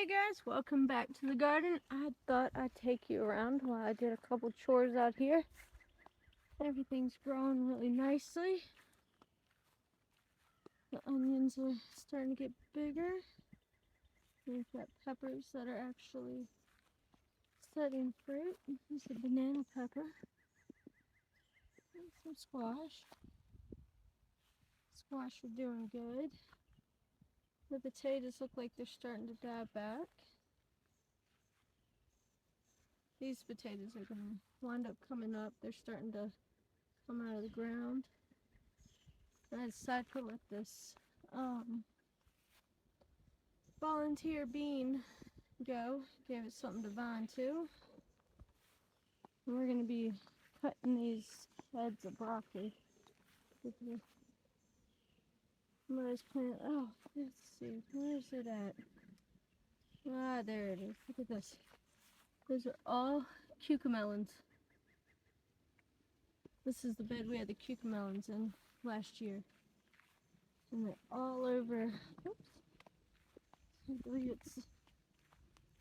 Hey guys, welcome back to the garden. I thought I'd take you around while I did a couple chores out here. Everything's growing really nicely. The onions are starting to get bigger. We've got peppers that are actually setting fruit. There's a banana pepper. And some squash. Squash are doing good. The potatoes look like they're starting to die back. These potatoes are going to wind up coming up. They're starting to come out of the ground. I decided to let this volunteer bean go. Gave it something to bind to. And we're going to be cutting these heads of broccoli with the lettuce plant. Oh, let's see. Where's it at? Ah, there it is. Look at this. Those are all cucamelons. This is the bed we had the cucamelons in last year. And they're all over. Oops. I believe it's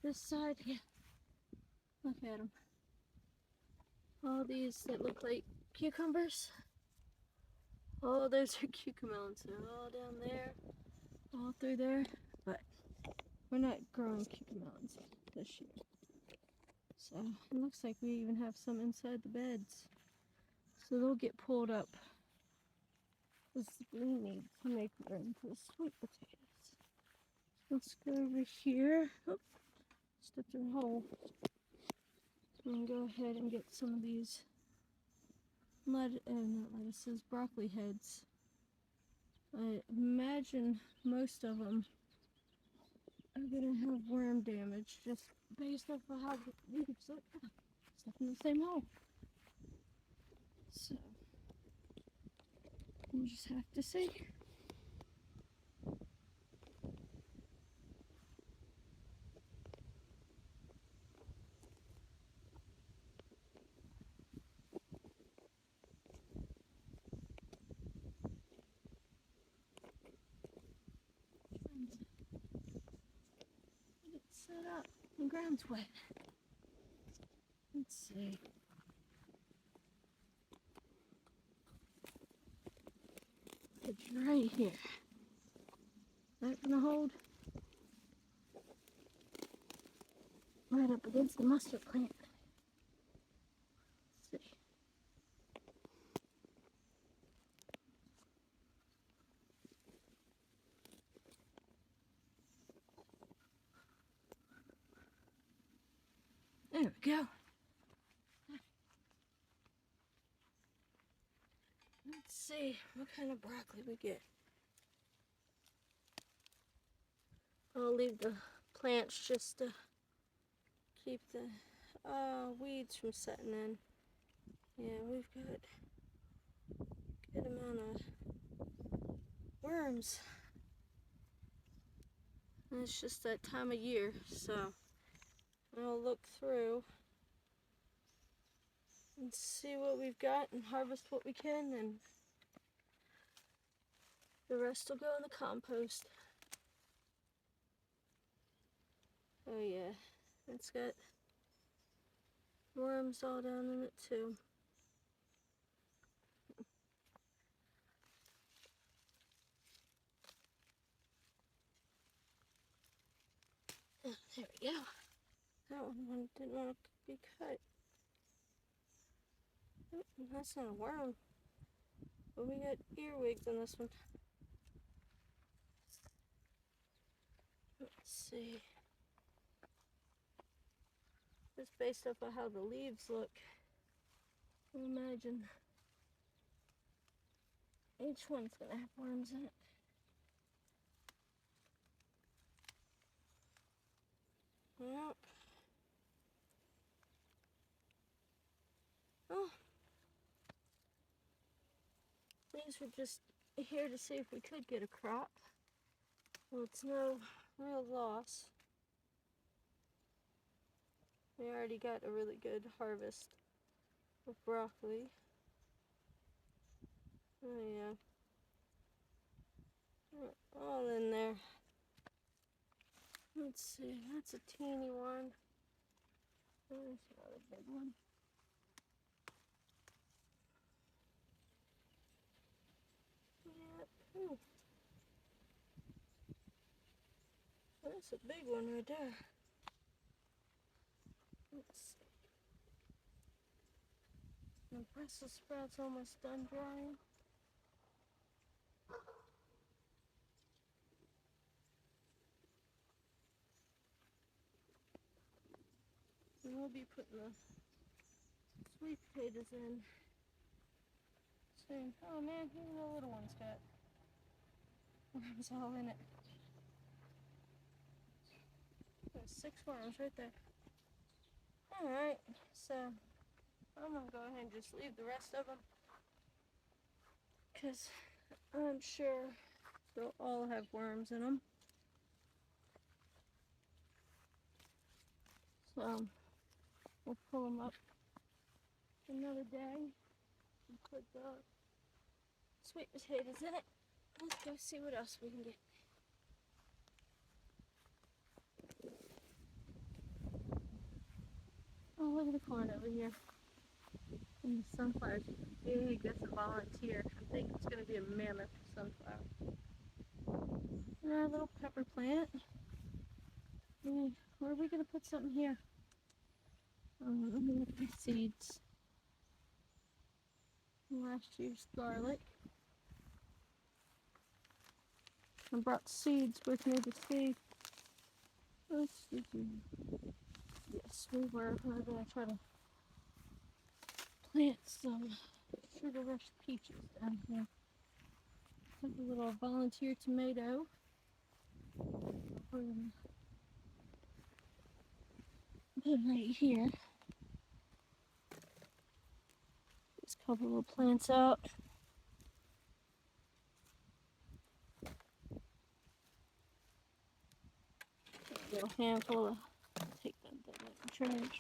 this side. Yeah. Look at them. All these that look like cucumbers. Oh, those are cucamelons. They're all down there, all through there. But we're not growing cucamelons this year. So it looks like we even have some inside the beds. So they'll get pulled up. Because we need to make room for the sweet potatoes. Let's go over here. Oh, stepped through a hole. So we can go ahead and get some of these not lettuces, broccoli heads. I imagine most of them are gonna have worm damage just based off of how the leaves look. Stuck in the same hole. So we'll just have to see. Get it set up. The ground's wet. Let's see. It's right here. That gonna hold? Right up against the mustard plant. Let's see. There we go. Let's see what kind of broccoli we get. I'll leave the plants just to keep the weeds from setting in. Yeah, we've got a good amount of worms. And it's just that time of year, so I'll look through and see what we've got and harvest what we can, and the rest will go in the compost. Oh yeah, it's got worms all down in it too. Oh, there we go. That one didn't want to be cut. Oh, that's not a worm. But we got earwigs on this one. Let's see. Just based off of how the leaves look, I imagine each one's gonna have worms in it. Yep. Oh. These were just here to see if we could get a crop. Well, it's no real loss. We already got a really good harvest of broccoli. Oh yeah. All in there. Let's see, that's a teeny one. There's another big one. Yeah, ooh. That's a big one right there. Let's see. My Brussels sprout's almost done drying. And we'll be putting the sweet potatoes in soon. Oh man, even the little one's got worms all in it. There's 6 worms right there. Alright, so I'm gonna go ahead and just leave the rest of them, because I'm sure they'll all have worms in them. So we'll pull them up another day and put the sweet potatoes in it. Let's go see what else we can get. Oh, look at the corn over here. And the sunflower's big. That's a volunteer. I think it's going to be a mammoth sunflower. And our little pepper plant. Where are we going to put something here? Let me look at the seeds. Last year's garlic. I brought seeds with me to see. Let's see. Yes, we were. We're going to try to plant some sugar rush peaches down here. Have a little volunteer tomato. We're going to put right here. Just a couple little plants out. A little handful of, take that trash.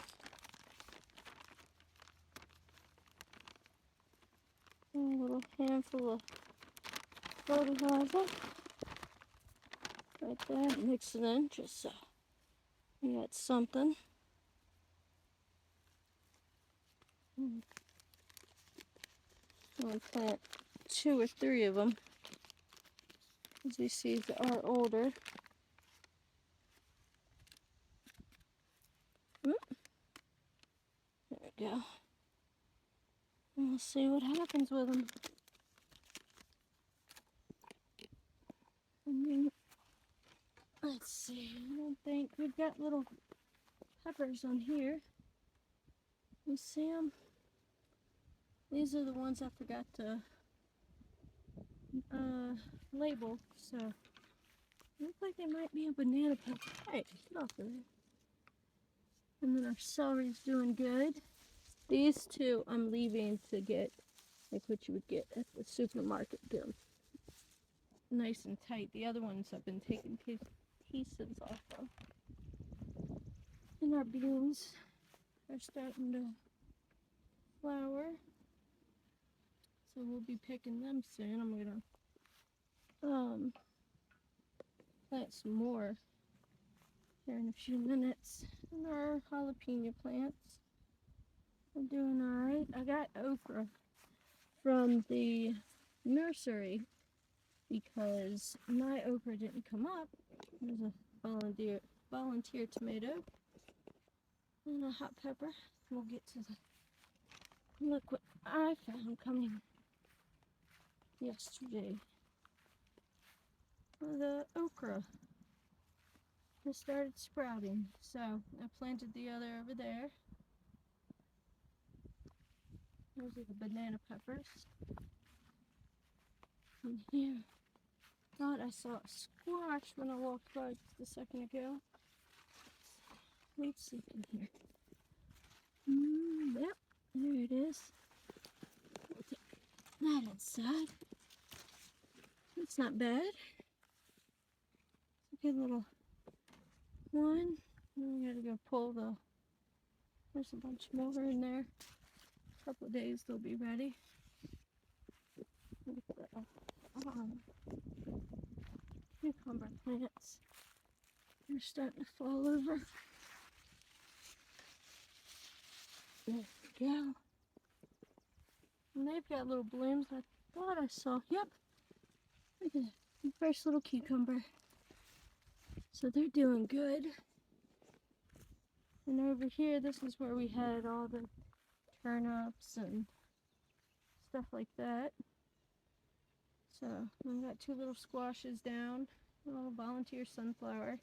A little handful of fertilizer. Right there, mix it in just so you got something. I'm going to plant 2 or 3 of them. As these seeds are older. There we go. And we'll see what happens with them. And then, let's see, I don't think we've got little peppers on here. You see them? These are the ones I forgot to label, so look like they might be a banana pepper. Hey, get off of there. And then our celery's doing good. These 2 I'm leaving to get like what you would get at the supermarket. They're nice and tight. The other ones I've been taking pieces off of. And our beans are starting to flower. So we'll be picking them soon. I'm gonna plant some more here in a few minutes. And our jalapeno plants are doing alright. I got okra from the nursery because my okra didn't come up. There's a volunteer tomato and a hot pepper. We'll get to the, look what I found coming yesterday. The okra has started sprouting, so I planted the other over there. Those are the banana peppers. And here, thought I saw a squash when I walked by just a second ago. Let's see in here. Yep, there it is. We'll take that inside. That's not bad. It's a good little one. We gotta go pull the, there's a bunch more in there. A couple of days they'll be ready. Look at the cucumber plants. They're starting to fall over. There we go. And they've got little blooms. I thought I saw. Yep. Look at that. Fresh little cucumber. So they're doing good. And over here, this is where we had all the turnips and stuff like that. So we've got two little squashes down, a little volunteer sunflower.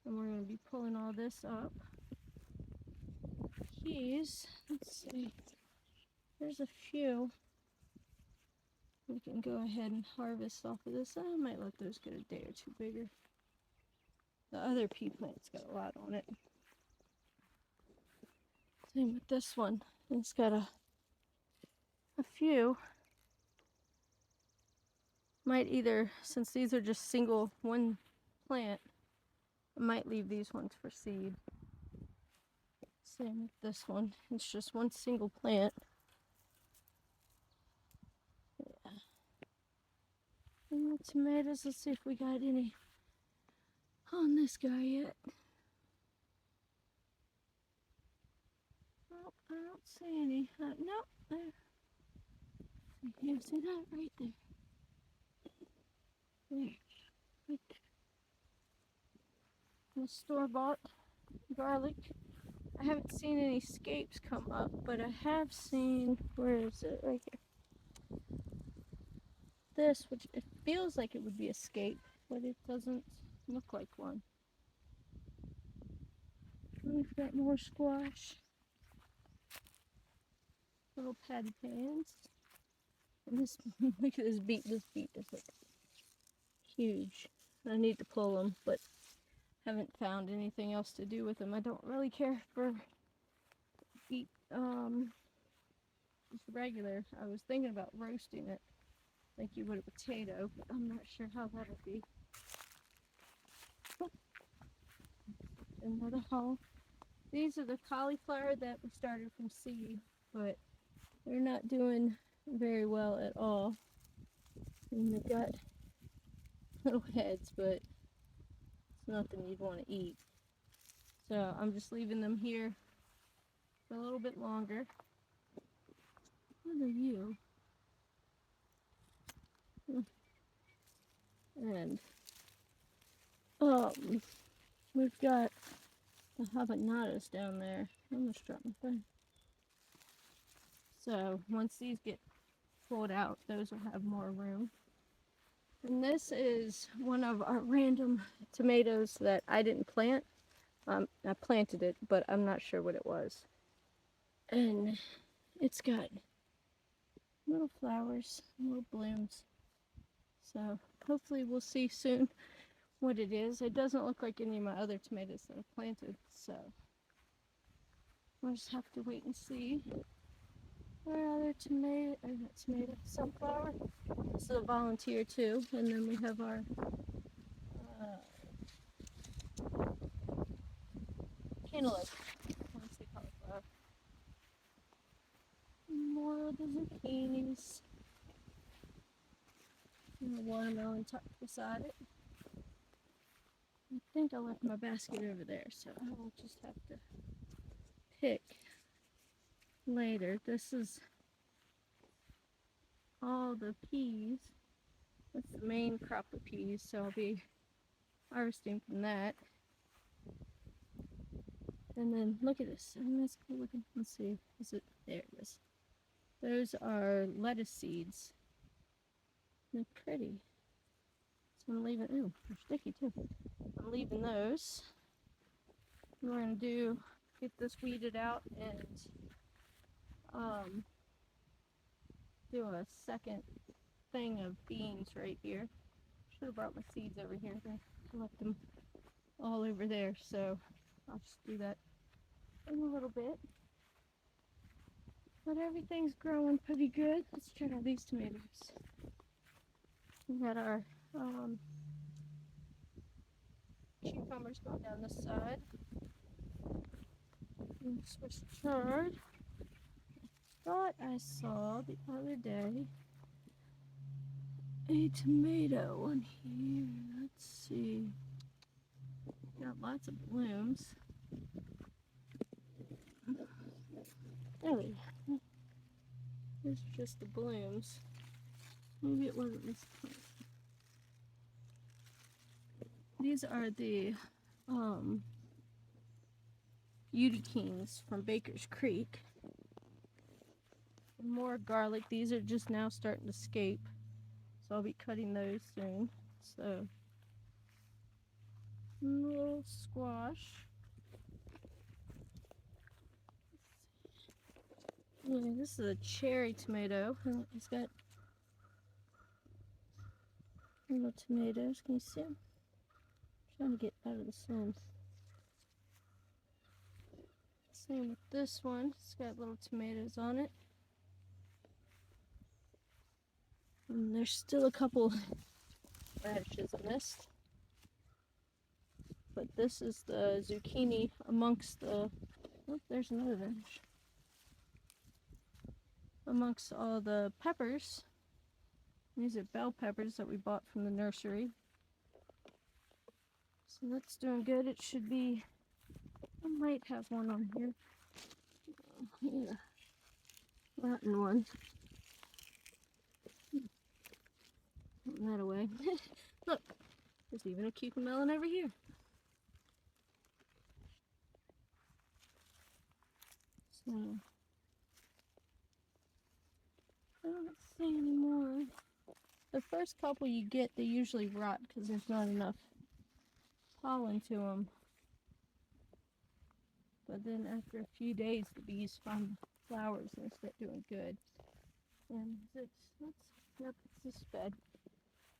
And we're going to be pulling all this up. Peas, let's see, there's a few. We can go ahead and harvest off of this. I might let those get a day or two bigger. The other pea plant's got a lot on it. Same with this one. It's got a few. Might either, since these are just single one plant, I might leave these ones for seed. Same with this one. It's just one single plant. Yeah. And the tomatoes, let's see if we got any on this guy yet. Nope, I don't see any. Nope, there. You see that right there? There. Right there. The store-bought garlic. I haven't seen any scapes come up, but I have seen, where is it? Right here. This, which it feels like it would be a scape, but it doesn't look like one. We've got more squash. Little patty pans. And this, look at this beet. This beet is like huge. I need to pull them, but haven't found anything else to do with them. I don't really care for beet, just regular. I was thinking about roasting it like you would a potato, but I'm not sure how that'll be. Another haul. These are the cauliflower that we started from seed, but they're not doing very well at all. And they've got little heads, but it's nothing you'd want to eat. So I'm just leaving them here for a little bit longer. What are you? And we've got the habaneros down there. I almost dropped my phone. So once these get pulled out, those will have more room. And this is one of our random tomatoes that I didn't plant. I planted it, but I'm not sure what it was. And it's got little flowers, little blooms. So hopefully we'll see soon what it is. It doesn't look like any of my other tomatoes that I've planted, so we'll just have to wait and see. Our other tomato, or not tomato, sunflower. This is a volunteer too, and then we have our cantaloupe. I want to say cauliflower. More of the zucchinis. And the watermelon tucked beside it. I think I left my basket over there, so I'll just have to pick later. This is all the peas. That's the main crop of peas, so I'll be harvesting from that. And then look at this. And that's cool looking. Let's see. Is it? There it is. Those are lettuce seeds. They're pretty. So I'm leaving. Ooh, they're sticky too. I'm leaving those. We're gonna get this weeded out and do a second thing of beans right here. Should have brought my seeds over here. I left them all over there, so I'll just do that in a little bit. But everything's growing pretty good. Let's check out these tomatoes. We got our cucumbers going down this side. And Swiss chard. I thought I saw the other day a tomato on here. Let's see. lots of blooms. Really, it's just the blooms. Maybe it wasn't this plant. These are the Beauty Kings from Baker's Creek. And more garlic. These are just now starting to scape, so I'll be cutting those soon. So, a little squash. Yeah, this is a cherry tomato. It's got little tomatoes. Can you see them? I'm trying to get out of the sun. Same with this one. It's got little tomatoes on it. And there's still a couple radishes in this. But this is the zucchini amongst the... Oh, there's another radish. Amongst all the peppers. These are bell peppers that we bought from the nursery. So that's doing good. It should be... I might have one on here. Yeah. Rotten one. Putting that away. Look, there's even a cucumber melon over here. So, I don't see any more. The first couple you get, they usually rot because there's not enough pollen to them. But then after a few days, the bees find flowers and start doing good. And yep, it's this bed.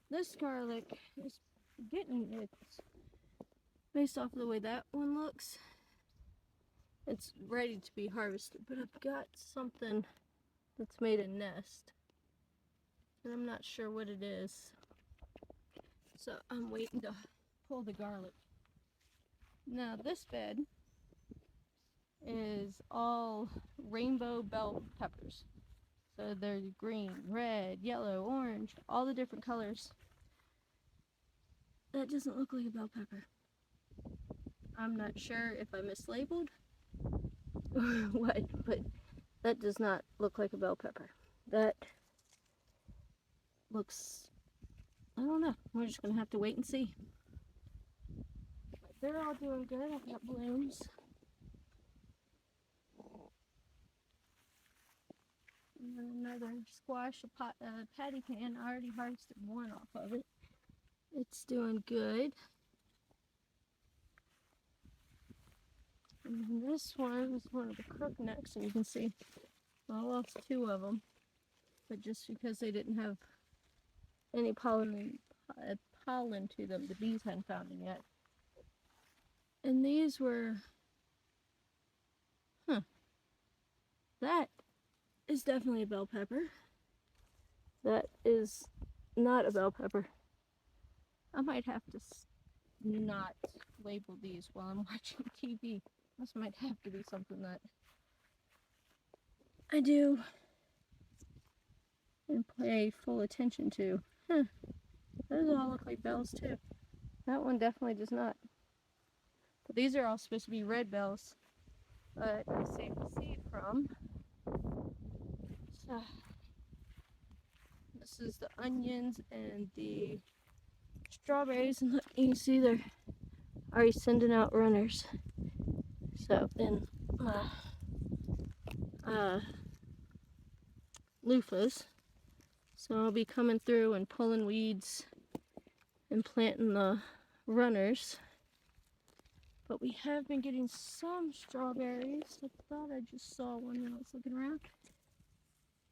This garlic is getting it. Based off of the way that one looks, it's ready to be harvested. But I've got something that's made a nest. And I'm not sure what it is. So I'm waiting to pull the garlic. Now this bed is all rainbow bell peppers. So they're green, red, yellow, orange, all the different colors. That doesn't look like a bell pepper. I'm not sure if I mislabeled or what, but that does not look like a bell pepper. That looks, I don't know. We're just going to have to wait and see. But they're all doing good. I've got blooms. And then another squash, a patty pan. I already harvested one off of it. It's doing good. And this one is one of the crooknecks, and you can see I lost two of them. But just because they didn't have any pollen to them, the bees hadn't found them yet. And these were, that is definitely a bell pepper. That is not a bell pepper. I might have to not label these while I'm watching TV. This might have to be something that I do and pay full attention to. Those all look like bells too. That one definitely does not. But these are all supposed to be red bells, but I saved the seed from. So, this is the onions and the strawberries, and look, you can see they're already sending out runners. So then my loofahs. So I'll be coming through and pulling weeds and planting the runners. But we have been getting some strawberries. I thought I just saw one when I was looking around.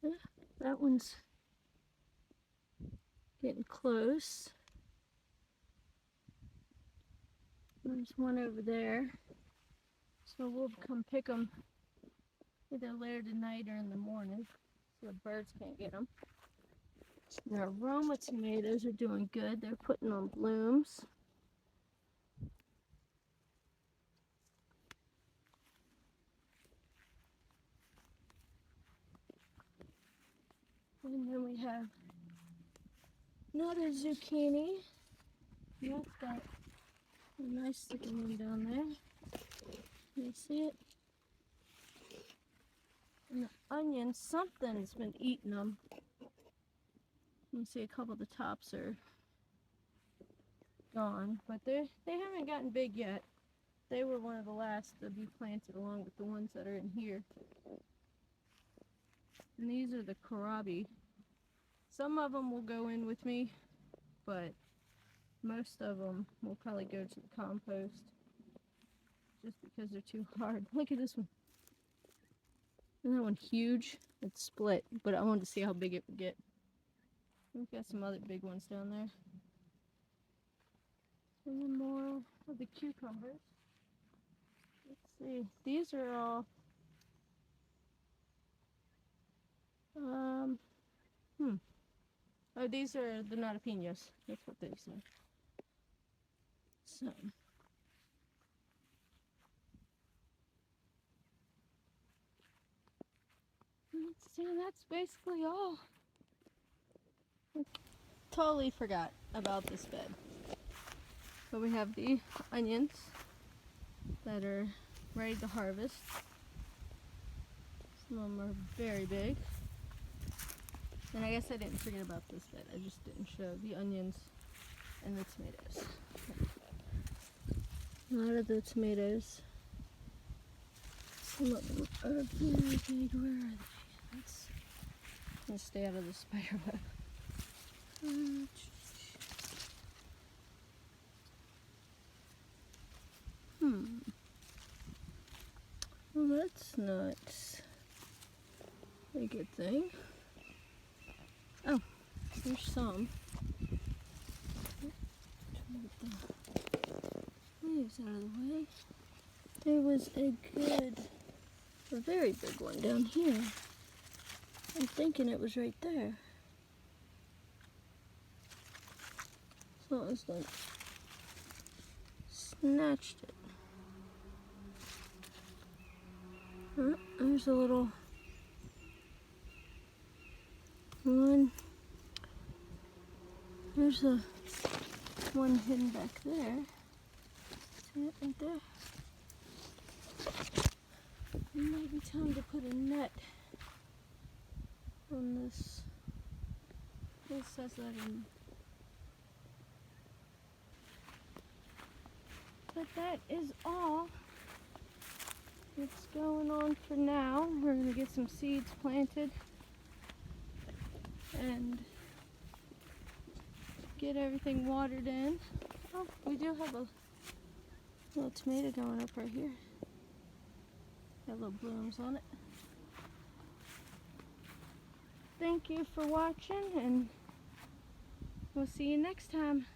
Yeah, that one's getting close. There's one over there. So we'll come pick them either later tonight or in the morning so the birds can't get them. The aroma tomatoes are doing good. They're putting on blooms. And then we have another zucchini. That's got A nice looking one down there. Can you see it? And the onions, something's been eating them. You can see a couple of the tops are gone, but they haven't gotten big yet. They were one of the last to be planted along with the ones that are in here. And these are the kohlrabi. Some of them will go in with me, but most of them will probably go to the compost just because they're too hard. Look at this one. Isn't that one huge? It's split, but I wanted to see how big it would get. We've got some other big ones down there. And then more of the cucumbers. Let's see. These are all oh, these are the natapinos. That's what they say. So let's see, that's basically all. Totally forgot about this bed. But we have the onions that are ready to harvest. Some of them are very big. And I guess I didn't forget about this bed. I just didn't show the onions and the tomatoes. A lot of the tomatoes. Some of them are very big. Where are they? Let's stay out of the spider web. Well, that's not a good thing. Oh, there's some. Move the leaves out of the way. There was a very big one down here. I'm thinking it was right there. So it was like snatched it. There's a little one. There's a one hidden back there. See it right there? It might be time to put a net on this. It says that in. But that is all that's going on for now. We're going to get some seeds planted and get everything watered in. Oh, we do have a little tomato going up right here. Got little blooms on it. Thank you for watching, and we'll see you next time.